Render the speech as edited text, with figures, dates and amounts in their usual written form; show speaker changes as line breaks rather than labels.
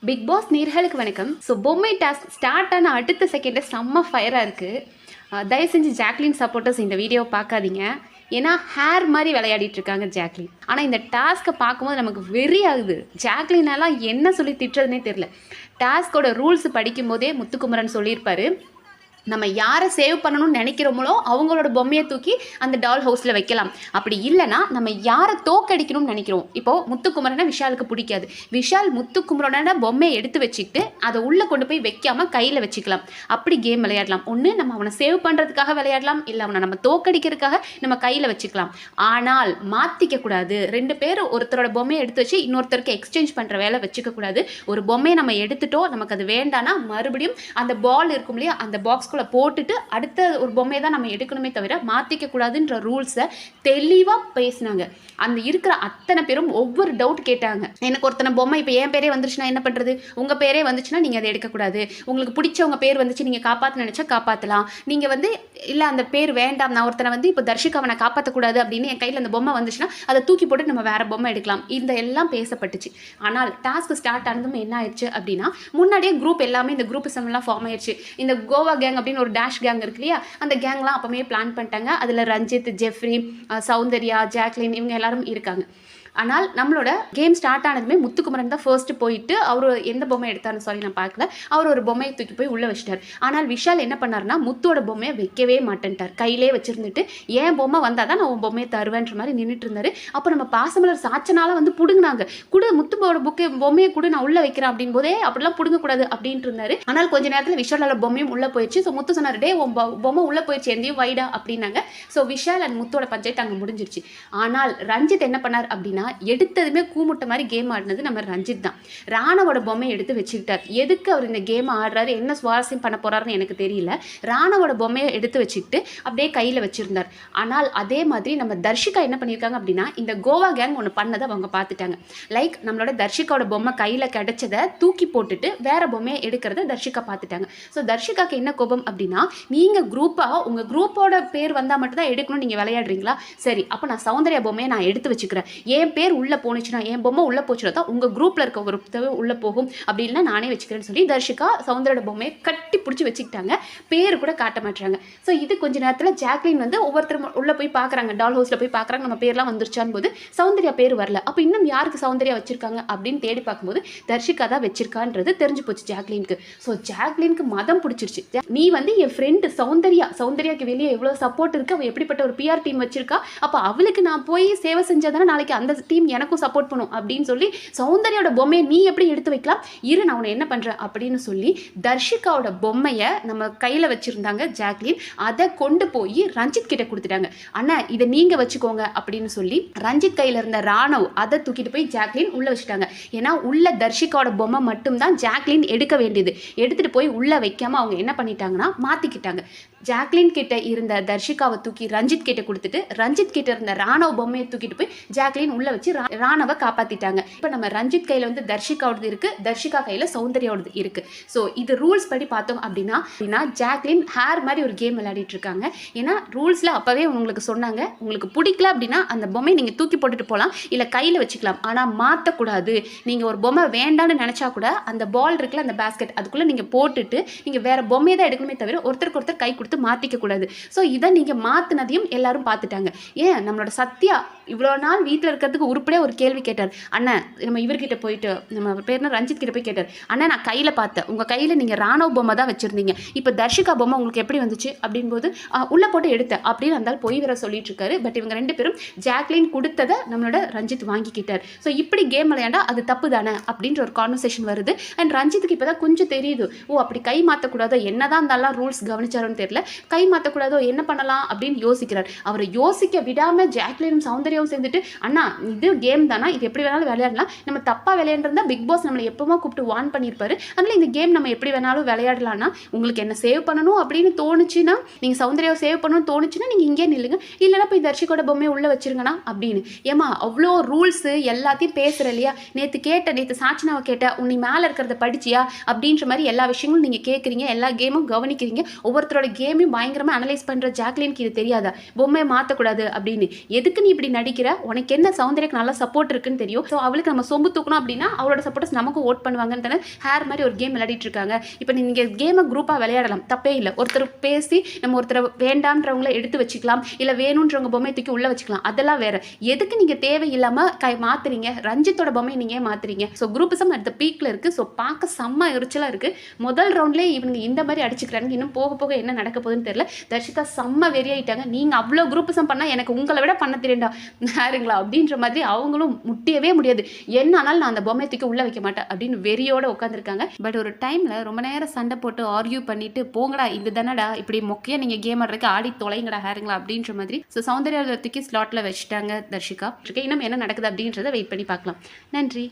Big pass நேர்களுக்கு வணக்கம். So பொம்மை டாஸ்க் ஸ்டார்ட் ஆன அடுத்த செகண்டே செம்ம ஃபயராக இருக்குது. தயவு செஞ்சு ஜாக்லின் சப்போர்ட்டர்ஸ் இந்த வீடியோவை பார்க்காதீங்க. ஏன்னா ஹேர் மாதிரி விளையாடிட்டு இருக்காங்க ஜாக்லின். ஆனால் இந்த டாஸ்க்கை பார்க்கும்போது நமக்கு வெறி ஆகுது. ஜாக்லினெல்லாம் என்ன சொல்லி திட்டுறதுனே தெரில. டாஸ்கோட ரூல்ஸ் படிக்கும்போதே முத்துக்குமரன் சொல்லியிருப்பாரு, நம்ம யாரை சேவ் பண்ணணும்னு நினைக்கிறோமோ அவங்களோட பொம்மையை தூக்கி அந்த டால் ஹவுஸில் வைக்கலாம். அப்படி இல்லைனா நம்ம யாரை தோக்கடிக்கணும்னு நினைக்கிறோம். இப்போது முத்துக்குமரனை விஷாலுக்கு பிடிக்காது. விஷால் முத்துக்குமரனோட பொம்மையை எடுத்து வச்சுக்கிட்டு அதை உள்ளே கொண்டு போய் வைக்காமல் கையில் வச்சுக்கலாம். அப்படி கேம் விளையாடலாம். ஒன்று நம்ம அவனை சேவ் பண்ணுறதுக்காக விளையாடலாம், இல்லை அவனை நம்ம தோக்கடிக்கிறதுக்காக நம்ம கையில் வச்சுக்கலாம். ஆனால் மாற்றிக்கக்கூடாது. ரெண்டு பேர் ஒருத்தரோட பொம்மையை எடுத்து வச்சு இன்னொருத்தருக்கு எக்ஸ்சேஞ்ச் பண்ணுற வேலை வச்சுக்கக்கூடாது. ஒரு பொம்மையை நம்ம எடுத்துட்டோம், நமக்கு அது வேண்டானா மறுபடியும் அந்த பால் இருக்கும் இல்லையா, அந்த பாக்ஸ் போட்டுட்டு அடுத்த ஒரு பொம்மையை தான் நம்ம எடுக்கணுமே தவிர மாற்றிக்க கூடாதுன்ற ரூல்ஸை தெளிவாக பேசினாங்க. அந்த இருக்கிற அத்தனை பேரும் ஒவ்வொரு டவுட் கேட்டாங்க. எனக்கு ஒருத்தனை பொம்மை இப்போ என் பேரே வந்துச்சுன்னா என்ன பண்ணுறது, உங்கள் பேரே வந்துச்சுன்னா நீங்கள் அதை எடுக்கக்கூடாது, உங்களுக்கு பிடிச்சவங்க பேர் வந்துச்சு நீங்கள் காப்பாற்ற நினச்சா காப்பாற்றலாம், நீங்கள் இல்லை அந்த பேர் வேண்டாம், நான் ஒருத்தனை இப்போ தர்ஷிகாவை நான் காப்பாற்றக்கூடாது அப்படின்னு என் கையில் அந்த பொம்மை வந்துச்சுன்னா அதை தூக்கி போட்டு நம்ம வேறு பொம்மை எடுக்கலாம். இந்த எல்லாம் பேசப்பட்டுச்சு. ஆனால் டாஸ்க் ஸ்டார்ட் ஆனதும் என்ன ஆயிடுச்சு அப்படின்னா, முன்னாடியே குரூப் எல்லாமே இந்த குரூப் எல்லாம் ஃபார்ம் ஆயிடுச்சு. இந்த கோவா கேங் அப்படின்னு ஒரு டேஷ் கேங் இருக்கு இல்லையா, அந்த கேங்லாம் அப்பவே பிளான் பண்ணிட்டாங்க. அதில் ரஞ்சித், ஜெஃப்ரி, சௌந்தர்யா, ஜாக்லின் இவங்க எல்லாரும் இருக்காங்க. ஆனால் நம்மளோட கேம் ஸ்டார்ட் ஆனதுமே முத்துக்குமரன் தான் ஃபர்ஸ்ட் போயிட்டு அவர் எந்த பொம்மை எடுத்தாருன்னு சொல்லி நான் பார்க்கல. அவர் ஒரு பொம்மையை தூக்கி போய் உள்ளே வச்சிட்டார். ஆனால் விஷால் என்ன பண்ணார்னா முத்தோட பொம்மையை வைக்கவே மாட்டேன்ட்டார். கையிலே வச்சிருந்துட்டு என் பொம்மை வந்தால் தான் நான் உன் பொம்மையை தருவேன்ற மாதிரி நின்றுட்டு இருந்தார். அப்போ நம்ம பாசமலர் சாச்சனால புடுங்கினாங்க. குடு முத்துவோட பொம்மையை கூட நான் உள்ளே வைக்கிறேன் அப்படின் போதே அப்படிலாம் புடுங்கக்கூடாது அப்படின்ட்டு இருந்தாரு. ஆனால் கொஞ்ச நேரத்தில் விஷாலோட பொம்மையும் உள்ளே போயிடுச்சு. ஸோ முத்து சொன்னார், டே உன் பொம்மை உள்ளே போயிடுச்சு, எந்தையும் வைடா அப்படின்னாங்க. ஸோ விஷால் அண்ட் முத்தோட பஞ்சாயத்து அங்கே முடிஞ்சிருச்சு. ஆனால் ரஞ்சித் என்ன பண்ணார் அப்படின்னா, எடுத்ததுமே கூமுட்ட மாதிரி கேம் ஆடினது நம்ம ரஞ்சித் தான். ராணவோட பொம்மையை எடுத்து வச்சுக்கிட்டார். எதுக்கு அவர் இந்த கேம் ஆடுறாரு, என்ன சுவாரஸ்யம் பண்ண போறாருன்னு எனக்கு தெரியல. ராணவோட பொம்மையை எடுத்து வச்சுக்கிட்டு அப்படியே கையில் வச்சிருந்தார். ஆனால் அதே மாதிரி நம்ம தர்ஷிகா என்ன பண்ணியிருக்காங்க அப்படின்னா, இந்த கோவா கேங் ஒன்று பண்ணதை அவங்க பார்த்துட்டாங்க. லைக் நம்மளோட தர்ஷிகாவோட பொம்மை கையில் கிடைச்சதை தூக்கி போட்டுட்டு வேற பொம்மையை எடுக்கிறத தர்ஷிகா பார்த்துட்டாங்க. ஸோ தர்ஷிகாக்கு என்ன கோபம் அப்படின்னா, நீங்கள் குரூப்பாக உங்கள் குரூப்போட பேர் வந்தால் மட்டும் தான் எடுக்கணும், நீங்கள் விளையாடுறீங்களா, சரி அப்போ நான் சௌந்தர்யா பொம்மையை நான் எடுத்து வச்சுக்கிறேன், என் பேர் உள்ளே போனுச்சுன்னா என் பொம்மை உள்ளே போச்சுன்னா தான் உங்கள் குரூப்பில் இருக்க ஒரு உள்ளே போகும், அப்படின்னா நானே வச்சுக்கிறேன்னு சொல்லி தர்ஷிகா சௌந்தர்யோட பொம்மையை கட்டி பிடிச்சி வச்சுக்கிட்டாங்க. பேர் கூட காட்ட மாட்டாங்க. ஸோ இது கொஞ்ச நேரத்தில் ஜாக்லின் ஒவ்வொருத்தரும் உள்ளே போய் பார்க்குறாங்க, டால் ஹவுஸில் போய் பார்க்குறாங்க, நம்ம பேர்லாம் வந்துருச்சான் போது சௌந்தர்யா பேர் வரல. அப்போ இன்னும் யாருக்கு சௌந்தர்யா வச்சிருக்காங்க அப்படின்னு தேடி பார்க்கும்போது தர்ஷிகா தான் வச்சிருக்கான்றது தெரிஞ்சு போச்சு ஜாக்லினுக்கு. ஸோ ஜாக்லினுக்கு மதம் பிடிச்சிருச்சு. நீ என் ஃப்ரெண்டு சௌந்தர்யாக்கு வெளியே எவ்வளோ சப்போர்ட் இருக்கு, அவள் எப்படிப்பட்ட ஒரு பிஆர் டீம் வச்சிருக்கா, அப்போ அவளுக்கு நான் போய் சேவை செஞ்சாதானே நாளைக்கு அந்த டீம் எனக்கும் சப்போர்ட் பண்ணும் அப்படின்னு சொல்லி சௌந்தர்யோட பொம்மையை நீ எப்படி எடுத்து வைக்கலாம், இரு நான் உன்னை என்ன பண்ணுறேன் அப்படின்னு சொல்லி தர்ஷிகாவோட பொம்மையை நம்ம கையில் வச்சுருந்தாங்க ஜாக்லின், அதை கொண்டு போய் ரஞ்சித் கிட்ட கொடுத்துட்டாங்க. அண்ணா இதை நீங்கள் வச்சுக்கோங்க அப்படின்னு சொல்லி ரஞ்சித் கையில் இருந்த ராணவ் அதை தூக்கிட்டு போய் ஜாக்லின் உள்ளே வச்சுட்டாங்க. ஏன்னா உள்ள தர்ஷிகாவோட பொம்மை மட்டும்தான் ஜாக்லின் எடுக்க வேண்டியது. எடுத்துகிட்டு போய் உள்ளே வைக்காமல் அவங்க என்ன பண்ணிட்டாங்கன்னா மாற்றிக்கிட்டாங்க. ஜாக்லின் கிட்ட இருந்த தர்ஷிகாவை தூக்கி ரஞ்சித் கிட்ட கொடுத்துட்டு ரஞ்சித் கிட்ட இருந்த ராணவ பொம்மையை தூக்கிட்டு போய் ஜாக்லின் உள்ள வச்சு ராணவை காப்பாத்திட்டாங்க. இப்போ நம்ம ரஞ்சித் கையில தர்ஷிகாவோடது இருக்கு, தர்ஷிகா கையில சௌந்தர்யாவோடது இருக்கு. ஸோ இது ரூல்ஸ் படி பார்த்தோம் அப்படின்னா ஜாக்லின் ஹேர் மாதிரி ஒரு கேம் விளையாடிட்டு இருக்காங்க. ஏன்னா ரூல்ஸ்ல அப்பவே உங்களுக்கு சொன்னாங்க, உங்களுக்கு பிடிக்கல அப்படின்னா அந்த பொம்மையை நீங்க தூக்கி போட்டுட்டு போகலாம், இல்ல கையில வச்சுக்கலாம், ஆனா மாற்றக்கூடாது. நீங்க ஒரு பொம்மை வேண்டாம்னு நினைச்சா கூட அந்த பால் இருக்குல்ல, அந்த பேஸ்கெட் அதுக்குள்ள நீங்க போட்டுட்டு நீங்க வேற பொம்மையை தான் எடுக்கணுமே தவிர ஒருத்தருக்கு ஒருத்தர் கை கொடுத்து மாற்றிக்க கூடாது. ஸோ இதை நீங்கள் மாற்றினதையும் எல்லாரும் பார்த்துட்டாங்க. ஏன் நம்மளோட சத்யா இவ்வளோ நாள் வீட்டில் இருக்கிறதுக்கு உருப்படியாக ஒரு கேள்வி கேட்டார். அண்ணன் நம்ம இவர்கிட்ட போயிட்டு நம்ம பேர்னா ரஞ்சித் கிட்ட போய் கேட்டார், அண்ணன் நான் கையில் பார்த்தேன், உங்கள் கையில் நீங்கள் ராணவ பொம்மை தான் வச்சுருந்தீங்க, இப்போ தர்ஷிகா பொம்மை உங்களுக்கு எப்படி வந்துச்சு அப்படின் போது உள்ளே போட்டு எடுத்தேன் அப்படின்னு இருந்தாலும் பொய் வேற சொல்லிட்டு இருக்காரு. பட் இவங்க ரெண்டு பேரும் ஜாக்லின் கொடுத்ததை நம்மளோட ரஞ்சித் வாங்கிக்கிட்டார். ஸோ இப்படி கேம் விளையாண்டா அது தப்பு தானே அப்படின்ற ஒரு கான்வர்சேஷன் வருது. அண்ட் ரஞ்சித்துக்கு இப்போ தான் கொஞ்சம் தெரியுது, ஓ அப்படி கை மாற்றக்கூடாதோ, என்னதான் இருந்தாலும் ரூல்ஸ் கவனிச்சாரோன்னு தெரியல, கை மாற்றக்கூடாதோ என்ன பண்ணலாம் அப்படின்னு யோசிக்கிறார். அவரை யோசிக்க விடாமல் ஜாக்லினும் சௌந்தர்யாவும் சேர்ந்துட்டு, அண்ணா இது கேம் தானா, இது எப்படி வேணாலும் விளையாடலாம், நம்ம தப்பாக விளையாண்டுருந்தா பிக் பாஸ் நம்மளை எப்பவுமே கூப்பிட்டு வார்ன் பண்ணியிருப்பாரு, அதனால இந்த கேம் நம்ம எப்படி வேணாலும் விளையாடலாம்னா, உங்களுக்கு என்ன சேவ் பண்ணணும் அப்படின்னு தோணுச்சுன்னா, நீங்கள் சௌந்தர்யாவை சேவ் பண்ணணும்னு தோணுச்சுன்னா நீங்கள் இங்கே நில்லுங்க, இல்லைனா போய் தர்ஷிகோட பொம்மையை உள்ளே வச்சிருங்கண்ணா அப்படின்னு. ஏமா அவ்வளோ ரூல்ஸு எல்லாத்தையும் பேசுகிற இல்லையா, நேற்று சாச்சனாவை கேட்ட, உன்னை மேலே இருக்கிறத படிச்சியா அப்படின்ற மாதிரி எல்லா விஷயங்களும் நீங்கள் கேட்குறீங்க, எல்லா கேமும் கவனிக்கிறீங்க, ஒவ்வொருத்தரோட கேம் கேமையும் பயங்கரமாக அனலைஸ் பண்ணுற ஜாக்லினுக்கு இது தெரியாதா பொம்மையை மாற்றக்கூடாது அப்படின்னு? எதுக்கு நீ இப்படி நடிக்கிற? உனக்கு என்ன சௌந்தர்யாக்கு நல்லா சப்போர்ட் இருக்குன்னு தெரியும். ஸோ அவளுக்கு நம்ம சொம்பு தூக்கணும் அப்படின்னா அவளோட சப்போர்ட்டர்ஸ் நமக்கு ஓட் பண்ணுவாங்கன்னு தானே ஹேர் மாதிரி ஒரு கேம் விளையாடிட்டு இருக்காங்க. இப்போ நீங்கள் கேமை குரூப்பாக விளையாடலாம், தப்பே இல்லை. ஒருத்தர் பேசி நம்ம ஒருத்தர் வேண்டான்றவங்கள எடுத்து வச்சுக்கலாம், இல்லை வேணுன்றவங்க பொம்மை தூக்கி உள்ளே வச்சுக்கலாம், அதெல்லாம் வேற. எதுக்கு நீங்கள் தேவையில்லாமல் மாற்றுறீங்க? ரஞ்சித்தோட பொம்மையை நீங்கள் மாற்றுறீங்க. ஸோ குரூப்பிசம் அட் த பீக்கில் இருக்குது. ஸோ பார்க்க செம்ம எரிச்சலாக இருக்குது. முதல் ரவுண்ட்லேயே இவங்க இந்த மாதிரி அடிச்சுக்கிறாங்க. இன்னும் போக போக என்ன நடக்க போகுதுன்னு தெரியல. தர்ஷிகா செம்ம வெறியாயிட்டாங்க. நீங்கள் அவ்வளோ குரூப்பிசம் பண்ணால் எனக்கு உங்களை விட பண்ண தெரியும்டா யாருங்களா அப்படின்ற மாதிரி அவங்களும் முட்டியவே முடியாது. என்ன ஆனாலும் நான் அந்த பொம்மையை தூக்கி உள்ளே வைக்க மாட்டேன் அப்படின்னு வெறியோட உட்காந்துருக்காங்க. பட் ஒரு டைமில் ரொம்ப நேரம் சண்டை போட்டு ஆர்கியூ பண்ணிட்டு போங்கடா இது தானடா இப்படி மொக்கையாக நீங்கள் கேம் ஆடுறதுக்கு ஆடி தொலைங்கடா ஹேருங்களா அப்படின்ற மாதிரி ஸோ சௌந்தர்யா தூக்கி ஸ்லாட்டில் வச்சுட்டாங்க தர்ஷிகா. இன்னும் என்ன நடக்குது அப்படின்றத வெயிட் பண்ணி பார்க்கலாம். நன்றி.